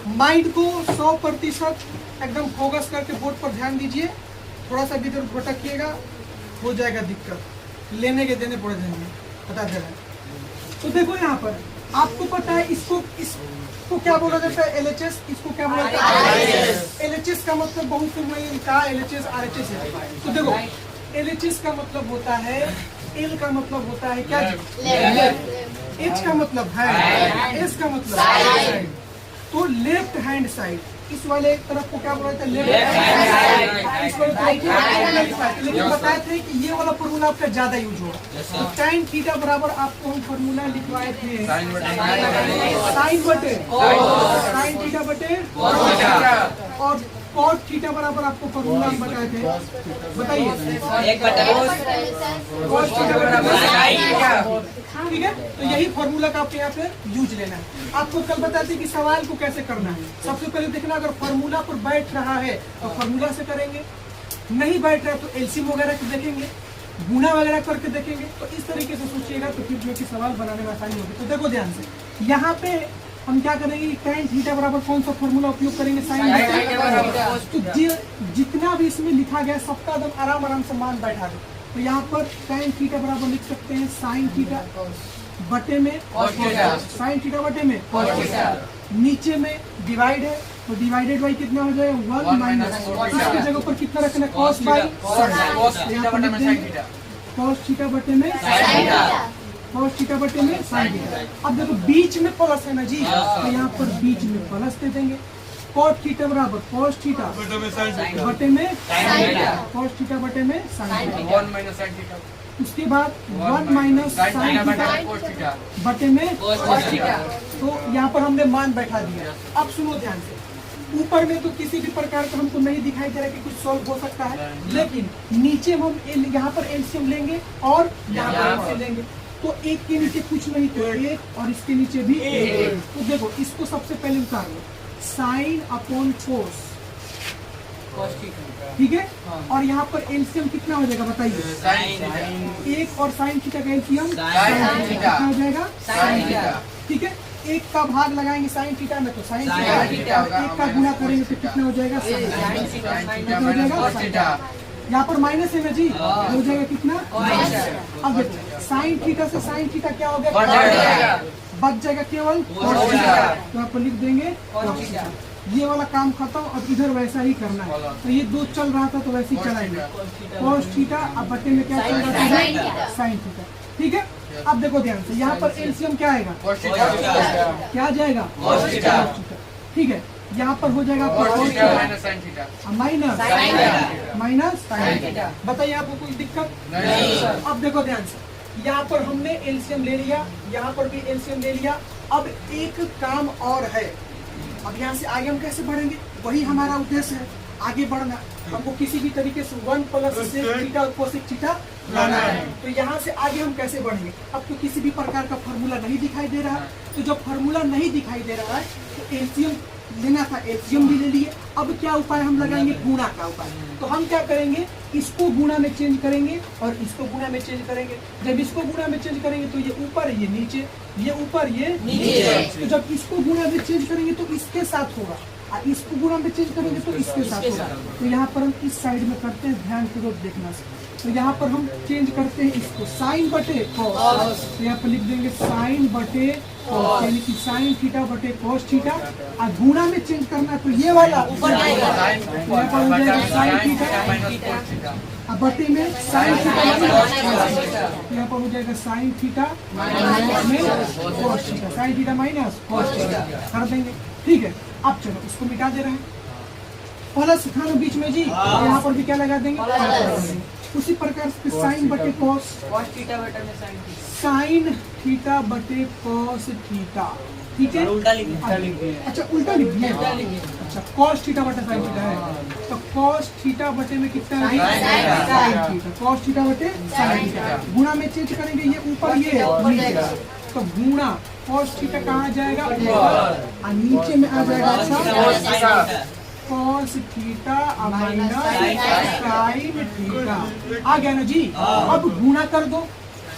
Mind को 100% एकदम focus करके बोर्ड पर ध्यान दीजिए। थोड़ा सा भी इधर भटकिएगा हो जाएगा दिक्कत, लेने के देने पड़ जाएंगे, बता दे रहा है। तो देखो यहाँ पर आपको पता है इसको क्या बोला जाता है, LHS, इसको क्या बोला जाता है LHS का मतलब बहुत से मैं कहा LHS RHS है। तो देखो LHS का मतलब होता है, L का मतलब होता है क्या, H का मतलब है, S का मतलब है, तो लेफ्ट हैंड साइड, इस वाले तरफ को क्या बोला जाता है, लेफ्ट हैंड साइड, इस वाले तरफ को राइट साइड। लेकिन बताए थे कि ये वाला फॉर्मूला आपका ज्यादा यूज होगा। तो tan थीटा बराबर आपको हम फॉर्मूला लिखवाए थे साइन थीटा बटे और cos थीटा बराबर आपको फॉर्मूला हम बताए थे, बताइए cos थीटा बराबर, ठीक है। तो यही फॉर्मूला का आपको यहाँ पे यूज लेना है। आपको कल बताते कि सवाल को कैसे करना है। सबसे पहले देखना, अगर फॉर्मूला पर बैठ रहा है तो फॉर्मूला से करेंगे, नहीं बैठ रहा है तो एलसीएम वगैरह को देखेंगे, गुना वगैरह करके देखेंगे। तो इस तरीके से सोचिएगा तो फिर जो कि सवाल बनाने में आसानी होगी। तो देखो ध्यान से, यहाँ पे हम क्या करेंगे, tan थीटा बराबर कौन सा फॉर्मूला उपयोग करेंगे, साइन थीटा। तो जितना भी इसमें लिखा गया सबका एकदम आराम से मान बैठा दो। तो यहाँ पर tan थीटा बराबर लिख सकते हैं साइन थीटा बटे में साइन थीटा बटे में नीचे में डिवाइड है तो डिवाइडेड बाई कितना हो जाएगा 1 माइनस, इसके जगह पर कितना रखना है cos बाई cos थीटा बटे में cos थीटा बटे में साइन थीटा। अब देखो बीच में प्लस है ना जी, तो यहाँ पर बीच में प्लस दे देंगे। cos थीटा बराबर cos थीटा बटे में cos थीटा बटे में साइन थीटा। उसके बाद 1 माइनस साइन थीटा बटे में cos थीटा। तो यहाँ पर हमने मान बैठा दिया। अब सुनो ध्यान से, ऊपर में तो किसी भी प्रकार का हमको नहीं दिखाई दे रहा कि कुछ सॉल्व हो सकता है, लेकिन नीचे हम यहाँ पर एलसीएम लेंगे और यहाँ पर एलसीएम लेंगे। तो एक के नीचे कुछ नहीं तो एक और इसके नीचे भी एक। तो देखो इसको सबसे पहले उतार लो, साइन अपॉन कोस, ठीक है। और यहाँ पर एलसीएम कितना हो जाएगा बताइए, एक और साइन थीटा का एलसीएम कितना हो जाएगा साइन थीटा, ठीक है। एक का भाग लगाएंगे साइन थीटा में तो साइन थीटा, एक का गुणा करेंगे तो कितना हो जाएगा साइन थीटा। यहाँ पर माइनस है ना जी, हो जाएगा कितना। अब देखो साइन थीटा से साइन थीटा क्या हो गया, बच जाएगा केवल cos थीटा। तो यहाँ पर लिख देंगे cos थीटा। ये वाला काम खत्म। अब इधर वैसा ही करना है। तो ये दो चल रहा था तो वैसे ही चलाएंगे cos थीटा, अब बटे में क्या चल रहा था साइन थीटा, ठीक है। अब देखो ध्यान से, यहाँ पर एलसीएम क्या आएगा, क्या आ जाएगा ठीक है। यहाँ पर हो जाएगा माइनस साइन थीटा। बताइए आपको कोई दिक्कत नहीं। अब देखो ध्यान से, यहाँ पर हमने एलसीएम ले लिया, यहाँ पर भी एलसीएम ले लिया। अब एक काम और है, अब यहाँ से आगे हम कैसे बढ़ेंगे, वही हमारा उद्देश्य है, आगे बढ़ना। हमको किसी भी तरीके से 1 plus sec theta cosec theta लाना है। तो यहाँ से आगे हम कैसे बढ़ेंगे। अब तो किसी भी प्रकार का फॉर्मूला नहीं दिखाई दे रहा है, तो जब फॉर्मूला नहीं दिखाई दे रहा है तो एलसीएम लेना था, एलसीएम भी ले लिए। अब क्या उपाय हम लगाएंगे, गुणा का उपाय। तो हम क्या करेंगे, इसको गुणा में चेंज करेंगे और इसको गुणा में चेंज करेंगे। जब इसको गुणा में चेंज करेंगे तो ये ऊपर ये नीचे, ये ऊपर ये नीचे। तो जब इसको गुणा में चेंज करेंगे तो इसके साथ होगा, और इसको गुणा में चेंज करेंगे तो इसके साथ होगा। तो यहाँ पर हम इस साइड में करते हैं, ध्यान पूर्वक देखना। तो यहाँ पर हम चेंज करते हैं इसको साइन बटे कॉस। तो यहाँ पर लिख देंगे साइन बटे कॉस, यानी कि साइन थीटा बटे कॉस थीटा। और गुणा में चेंज करना तो ये वाला ऊपर जाएगा, यहाँ पर हो जाएगा साइन थीटा और बटे में साइन थीटा, यहाँ पर हो जाएगा sine theta minus cos theta, sign theta minus cos theta कर देंगे, ठीक है। अब चलो इसको मिटा दे रहे हैं, प्लस था ना बीच में जी, यहाँ पर भी क्या लगा देंगे उसी प्रकार से साइन बटे कॉस थीटा बटे में साइन थीटा बटे कॉस थीटा, ठीक है। अच्छा उल्टा लिख दिया, अच्छा कॉस थीटा बटे साइन थीटा है, तो कॉस थीटा बटे में कितना है साइन थीटा, कॉस थीटा बटे साइन थीटा। गुणा में चेंज करेंगे, ये ऊपर ये नीचे, तो गुणा कॉस थीटा कहाँ जाएगा और नीचे में आ जाएगा cos theta minus sine theta. आ गया ना जी। अब गुणा कर दो,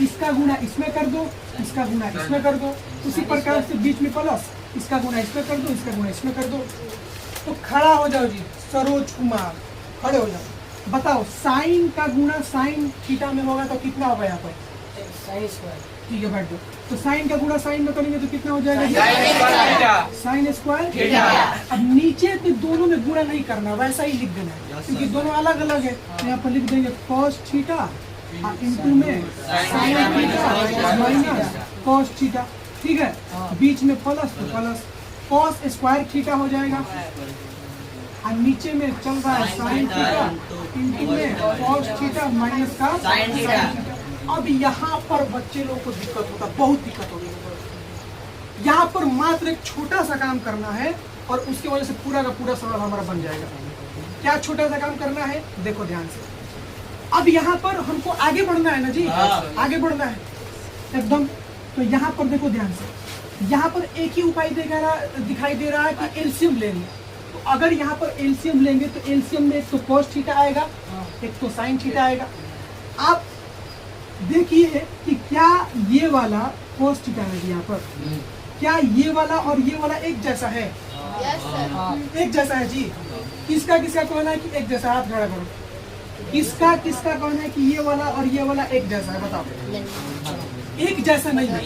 इसका गुणा इसमें कर दो, इसका गुणा इसमें कर दो। उसी प्रकार से बीच में प्लस इसका गुणा इसमें कर दो, इसका गुणा इसमें कर दो। तो खड़ा हो जाओ जी सरोज कुमार, खड़े हो जाओ। बताओ साइन का गुणा साइन थीटा में होगा तो कितना होगा यहाँ पर? Sine square. ठीक है बैठ दो। तो साइन का गुणा साइन में करेंगे तो कितना हो जाएगा? Sign square theta. अब नीचे तो दोनों में गुणा नहीं करना, वैसा ही लिख देना है क्योंकि दोनों अलग अलग है। तो यहाँ पर लिख देंगे कॉस थीटा इंटू में sign theta minus cos theta. ठीक है, बीच में प्लस तो प्लस कॉस स्क्वायर थीटा हो जाएगा और नीचे में चल रहा है साइन थीटा इंटू में कॉस थीटा माइनस का साइन थीटा। अब यहाँ पर बच्चे लोग को दिक्कत होता है, बहुत दिक्कत होगी। यहाँ पर मात्र एक छोटा सा काम करना है और उसकी वजह से पूरा का पूरा सवाल हमारा बन जाएगा। क्या छोटा सा काम करना है? देखो ध्यान से। अब यहाँ पर हमको आगे बढ़ना है ना जी, आगे बढ़ना है एकदम। तो यहाँ पर देखो ध्यान से, यहाँ पर एक ही उपाय दिखाई दे रहा है कि एलसीएम लेंगे। तो अगर यहाँ पर एलसीएम लेंगे तो एलसीएम में एक तो कॉस थीटा आएगा, एक तो साइन थीटा आएगा। आप देखिए कि क्या ये वाला कॉस थीटा है यहाँ पर, क्या ये वाला और ये वाला एक जैसा है? एक जैसा है जी। किसका किसका कहना है कि एक जैसा? हाथ खड़ा करो। किसका किसका कहना है कि ये वाला और ये वाला एक जैसा है? बताओ। एक जैसा नहीं है।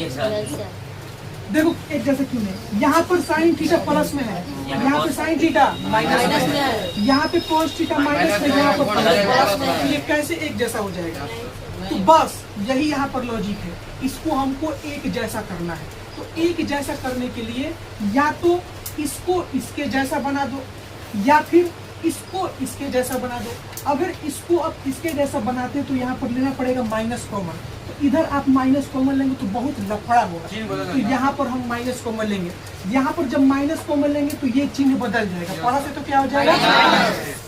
देखो एक जैसा क्यों नहीं? यहाँ पर साइन थीटा प्लस में है, यहाँ पे साइन थीटा माइनस में है, यहाँ पे कॉस थीटा माइनस में, यहाँ पर प्लस में। ये कैसे एक जैसा हो जाएगा? तो बस यही यहाँ पर लॉजिक है। इसको हमको एक जैसा करना है। तो एक जैसा करने के लिए या तो इसको इसके जैसा बना दो या फिर इसको इसके जैसा बना दो। अगर इसको अब इसके जैसा बनाते तो यहाँ पर लेना पड़ेगा माइनस कॉमन। तो इधर आप माइनस कॉमन लेंगे तो बहुत लफड़ा होगा। तो यहाँ पर हम माइनस कॉमन लेंगे। यहाँ पर जब माइनस कॉमन लेंगे तो ये चिन्ह बदल जाएगा। पढ़ा से तो क्या हो जाएगा?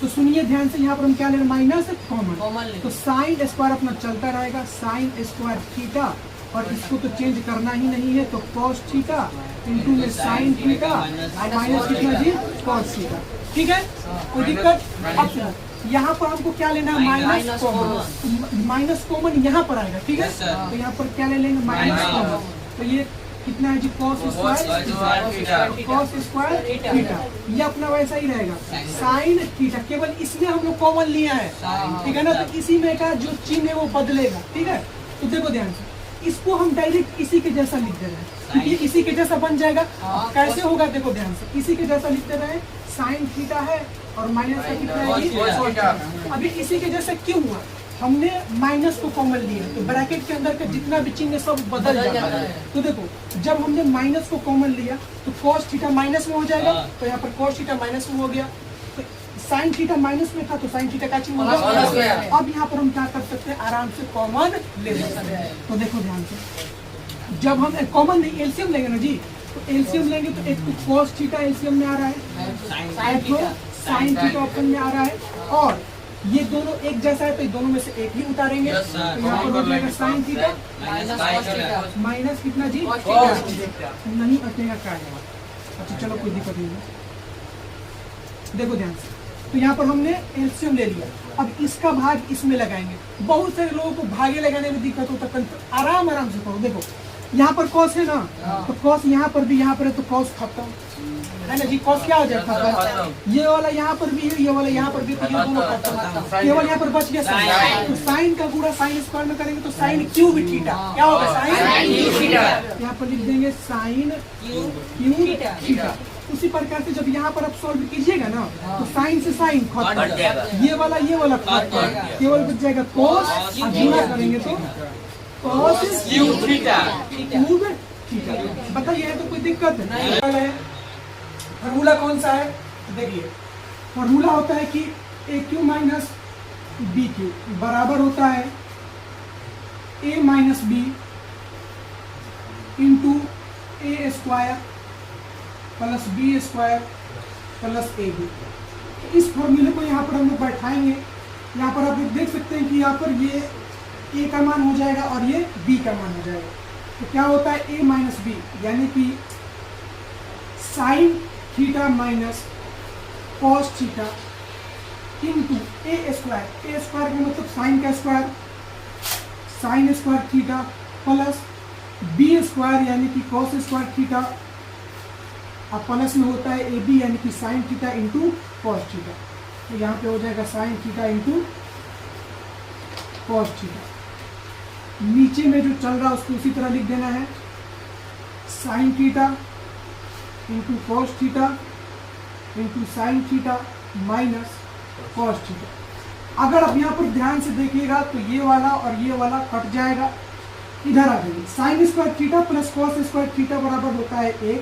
तो सुनिए ध्यान से, यहाँ पर हम क्या लेंगे? Minus common. तो साइन स्क्वायर अपना चलता रहेगा, साइन स्क्वायर थीटा, और इसको तो चेंज करना ही नहीं है। तो कॉस थीटा इंटू में साइन थीटा और माइनस कितना जी? Cos theta. ठीक है, कोई दिक्कत? अब यहाँ पर हमको क्या लेना है? Minus common. माइनस कॉमन यहाँ पर आएगा। ठीक है, तो यहाँ पर क्या ले लेंगे? Minus common. तो ये कितना है जी? Cos square cos square theta. ये अपना वैसा ही रहेगा। साइन थीटा केवल इसमें हम लोग कॉमन लिया है, ठीक है ना? तो इसी में का जो चिन्ह है वो बदलेगा। ठीक है, तो देखो ध्यान से, इसको हम डायरेक्ट इसी के जैसा लिख दे रहे हैं क्योंकि इसी के जैसा बन जाएगा। कैसे होगा? देखो ध्यान से, इसी के जैसा लिख दे रहे हैं। साइन थीटा है और माइनस का कितना है? अभी इसी के जैसा क्यों हुआ? हमने माइनस को कॉमन लिया तो ब्रैकेट के अंदर का जितना भी चिन्ह सब बदल जाता है। तो देखो जब हमने माइनस को कॉमन लिया तो कॉस थीटा माइनस में हो जाएगा। तो यहाँ पर कॉस थीटा माइनस में हो गया। तो साइन थीटा माइनस में था तो साइन थीटा का चिन्ह हो गया। अब यहाँ पर हम क्या कर सकते हैं? आराम से कॉमन ले सकते हैं। तो देखो ध्यान से, जब हम कॉमन नहीं एलसीएम लेंगे ना जी, तो एलसीएम लेंगे तो एक तो कॉस थीटा एलसीएम में आ रहा है, एक तो साइन थीटा ऑप्शन में आ रहा है, और ये दोनों एक जैसा है तो दोनों में से एक ही उतारेंगे। तो यहाँ पर हो जाएगा साइन थीटा माइनस कितना जी? नहीं अटेगा क्या है? अच्छा चलो कोई दिक्कत नहीं है। देखो ध्यान से, तो यहाँ पर हमने एलसीएम ले लिया। अब इसका भाग इसमें लगाएंगे। बहुत सारे लोगों को भागे लगाने में दिक्कत होता है, आराम आराम से करो। देखो यहाँ पर कॉस है ना, तो कॉस यहाँ पर भी यहाँ पर है तो कॉस खत्म है ना जी। कॉस क्या हो जाएगा? खत्म। ये वाला यहाँ पर भी है, ये वाला यहाँ पर भी, तो ये दोनों खत्म। केवल यहाँ पर बच गया साइन। तो साइन का गुणा साइन स्क्वायर में करेंगे तो साइन क्यूब थीटा क्या होगा? Sine theta. यहाँ पर लिख देंगे साइन क्यूब थीटा। उसी प्रकार से जब यहाँ पर आप सॉल्व कीजिएगा ना तो साइन से साइन खत्म, ये वाला खत्म, केवल बच जाएगा कॉस। और गुणा करेंगे तो कॉस क्यूब थीटा। बताइए, है तो कोई दिक्कत है? फॉर्मूला कौन सा है? देखिए फॉर्मूला होता है कि a cube minus b cube बराबर होता है a minus b into a square plus b square plus a b. इस फॉर्मूले को यहाँ पर हम लोग बैठाएंगे। यहाँ पर आप लोग देख सकते हैं कि यहाँ पर ये ए का मान हो जाएगा और ये बी का मान हो जाएगा। तो क्या होता है? ए माइनस बी यानी कि sine theta minus cos theta into a square. A square का मतलब साइन का square, sine square theta plus b square यानी कि कॉस स्क्वायर थीटा अब प्लस में होता है ए बी यानी कि sine theta into cos theta, तो यहाँ पे हो जाएगा sine theta into cos theta. नीचे में जो चल रहा है उसको उसी तरह लिख देना है, sign theta into cos theta into sine theta minus cos theta. अगर आप यहाँ पर ध्यान से देखिएगा तो ये वाला और ये वाला कट जाएगा, इधर आ जाइए। Sign square theta plus cos square theta बराबर होता है 1,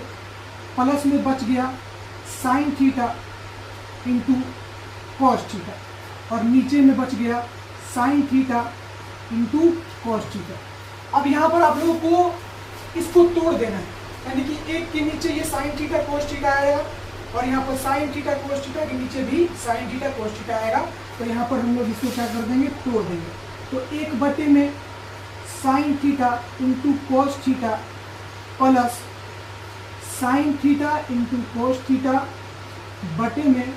प्लस में बच गया sign theta into cos theta, और नीचे में बच गया sign theta into cos theta. अब यहाँ पर आप लोगों को इसको तोड़ देना है, यानी कि एक के नीचे ये साइन थीटा कॉस थीटा आएगा और यहाँ पर साइन थीटा कॉस थीटा के नीचे भी साइन थीटा कॉस थीटा आएगा, तो यहाँ पर हम लोग इसको क्या कर देंगे, तोड़ देंगे। तो 1 में sign theta into cos theta plus sign theta into cos theta बटे में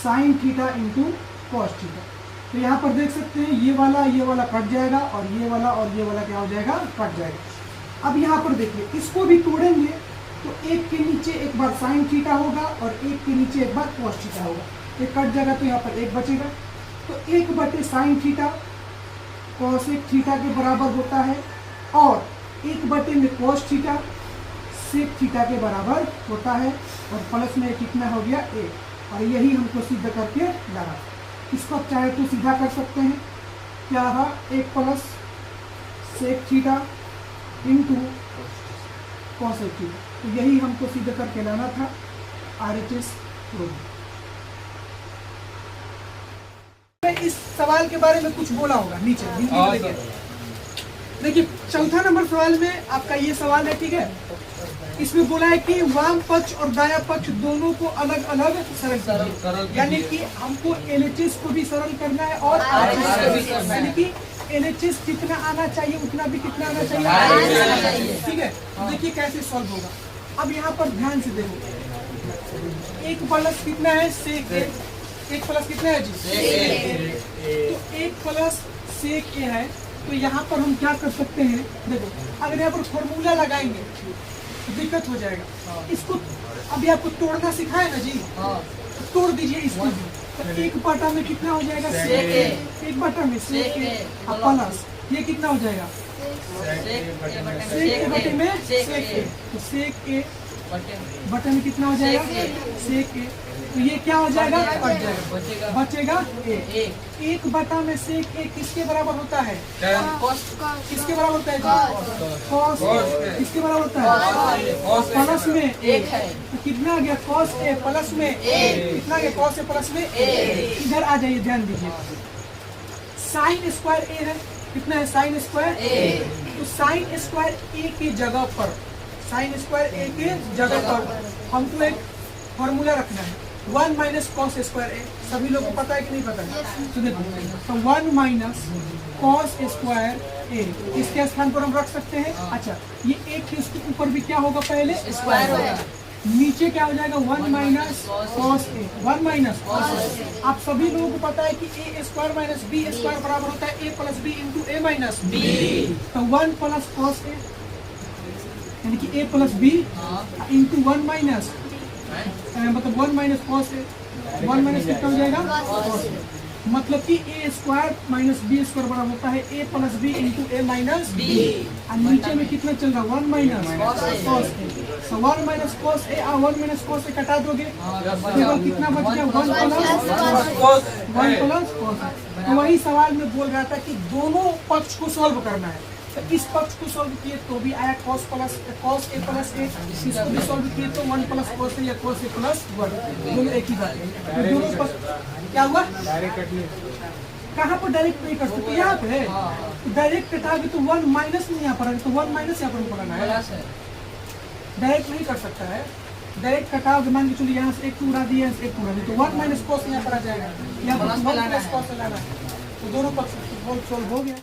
sign theta into cos theta. तो यहाँ पर देख सकते हैं ये वाला कट जाएगा और ये वाला क्या हो जाएगा, कट जाएगा। अब यहाँ पर देखिए इसको भी तोड़ेंगे तो एक के नीचे एक बार साइन थीटा होगा और एक के नीचे एक बार कॉस थीटा होगा, एक कट जाएगा तो यहाँ पर एक बचेगा। तो 1 बटे साइन थीटा कॉसेक थीटा के बराबर होता है और 1 बटे में कॉस थीटा सेक थीटा के बराबर होता है, और प्लस में कितना हो गया 1, और यही हमको सिद्ध करके लाना। इसको आप चाहे तो सीधा कर सकते हैं, क्या रहा 1 plus sec theta into cosec theta, तो यही हमको सिद्ध करके लाना था RHS प्रूफ। इस सवाल के बारे में कुछ बोला होगा नीचे हिंदी में, देखिए चौथा नंबर सवाल में आपका ये सवाल है, ठीक है। इसमें बोला है कि वाम पक्ष और दाया पक्ष दोनों को अलग अलग सरल कीजिए, यानी कि हमको LHS को भी सरल करना है और यानी कि LHS जितना आना चाहिए उतना भी कितना आना चाहिए, ठीक है। तो देखिए कैसे सॉल्व होगा। अब यहाँ पर ध्यान से देखो, 1 प्लस कितना है, सेक ए, 1 प्लस कितना है जी, तो 1 प्लस सेक ए है। तो यहाँ पर हम क्या कर सकते हैं, देखो अगर यहाँ पर फॉर्मूला लगाएंगे तो दिक्कत हो जाएगा। इसको अभी आपको तोड़ना सिखाया ना जी, तोड़ दीजिए इसको भी। तो 1 बटा में कितना हो जाएगा, सेक ए, 1 बटा में सेक ए प्लस ये कितना हो जाएगा, सेक ए बटे में सेक ए, तो सेक ए बटे में कितना हो जाएगा, सेक ए, तो ये क्या हो जाएगा, कट जाएगा, बचेगा ए। 1 बटा में सेक ए किसके बराबर होता है, किसके बराबर होता है, कॉस। किसके बराबर होता है, प्लस में एक है, तो कितना आ गया, कॉस ए प्लस में कितना गया, कॉस ए प्लस में ए। इधर आ जाइए, ध्यान दीजिए, साइन स्क्वायर ए है, कितना है, साइन स्क्वायर ए, तो साइन स्क्वायर ए की जगह पर, साइन स्क्वायर ए के जगह पर हमको एक फॉर्मूला रखना है, 1 माइनस कॉस स्क्वायर ए। सभी लोगों को पता है कि नहीं पता है, तो देखो, तो 1 माइनस कॉस स्क्वायर ए इसके स्थान पर हम रख सकते हैं। अच्छा, ये एक के उसके ऊपर भी क्या होगा, पहले स्क्वायर होगा, नीचे क्या हो जाएगा, 1 minus cos A, 1 minus cos A. आप सभी लोगों को पता है कि ए स्क्वायर माइनस बी स्क्वायर बराबर होता है ए प्लस बी इंटू ए माइनस बी। तो 1 प्लस कॉस ए यानी कि ए प्लस बी इंटू 1 माइनस, मतलब 1 माइनस कॉस ए, 1 माइनस कितना हो जाएगा, कॉस ए, मतलब कि ए स्क्वायर माइनस बी स्क्वायर बराबर होता है ए प्लस बी इंटू ए माइनस बी। और नीचे में कितना चल रहा है, 1 माइनस कॉस ए, तो 1 माइनस कॉस ए और 1 माइनस कॉस ए कटा दोगे, केवल कितना बच गया, 1 प्लस कॉस ए। तो वही सवाल में बोल रहा था कि दोनों पक्ष को सॉल्व करना है, तो इस पक्ष को सॉल्व किए तो भी आया कॉस ए प्लस ए, इसको भी सॉल्व किए तो 1 प्लस कॉस ए या कॉस ए प्लस 1, दोनों एक ही बात है। तो दोनों पक्ष क्या हुआ, कहाँ पर डायरेक्ट नहीं कर सकते, यहाँ पे डायरेक्ट कटाओगे तो 1 माइनस नहीं यहाँ पर, तो 1 माइनस यहाँ पर पढ़ना है, डायरेक्ट नहीं कर सकता है। डायरेक्ट कटाओगे, मान के चलिए यहाँ से एक उड़ा दिया, एक उड़ा दिया, तो 1 माइनस कॉस यहाँ पर आ जाएगा, यहाँ पर 1 प्लस कॉस लाना है, तो दोनों पक्ष सोल्व हो गया।